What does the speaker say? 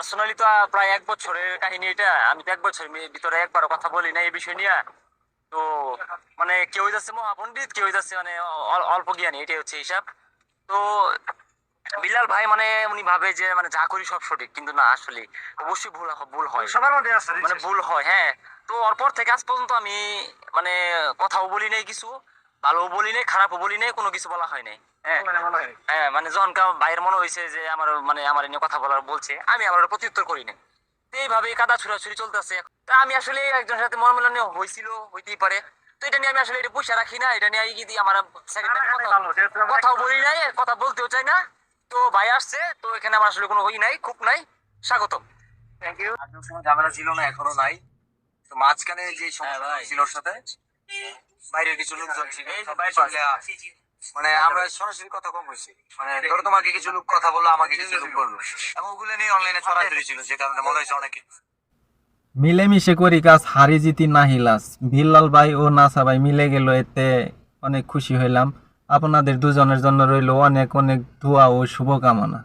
Personally তো প্রায় 1 বছরের কাহিনী এটা। আমি তো 1 বছরের ভিতরে একবারও কথা বলি না এই বিষয় নিয়ে। তো মানে কেউ যাচ্ছে মহাপণ্ডিত, কেউ যাচ্ছে মানে অল্প জ্ঞানী, এটাই হচ্ছে হিসাব। তো বিলাল ভাই মানে উনি ভাবে যে মানে যা করি সব সঠিক, কিন্তু না, আসলে অবশ্যই ভুল ভুল হয়, সবার মধ্যে আছে মানে ভুল হয়। হ্যাঁ, তো ওর পর থেকে আজ পর্যন্ত আমি মানে কথাও বলি নাই কিছু, ভালোও বলি নাই, খারাপও বলি নাই, কোনো কিছু বলা হয় নাই। হ্যাঁ, হ্যাঁ, মানে যখন ভাইয়ের মনে হয়েছে যে আমার মানে আমার এনে কথা বলার বলছে, আমি আমার প্রত্যুত্তর করি না। তো এইভাবে কাদা ছুড়াছুড়ি চলতেছে। তা আমি আসলে একজনের সাথে মনোমিলন হয়েছিল, হইতেই পারে। তো এটা নিয়ে আমি আসলে এটা পুষে রাখি না, এটা নিয়ে যদি আমার সেকেন্ড কথাও বলি নাই, কথা বলতেও চাই না। তো ভাই আসছে, তো এখানে আমার আসলে কোনো হই নাই, খুব নাই। স্বাগতম। Thank you. আগের সময় ঝামেলা ছিল না, এখনো নাই। তো মাঝখানে যে সমস্যা ছিল ওর সাথে, বাইরের কিছু লোকজন ছিল, এই যে সব বাইরে মিলে মানে আমরা সরাসরি কথা কম হয়েছি। মানে ধরো তোমাকে কিছু লোক কথা বললো, আমাকে কিছু লোক বললো, এবং ওগুলো নিয়ে অনলাইনে ছড়াছড়ি ছিল, যে কারণে মনে হয়েছে অনেকে মিলেমিশে করি কাজ, হারি জিতি নাহি লাস। বিল্লাল ভাই ও নাসা ভাই মিলে গেল, এতে অনেক খুশি হইলাম। আপনাদের দুজনের জন্য রইল অনেক অনেক দোয়া ও শুভকামনা।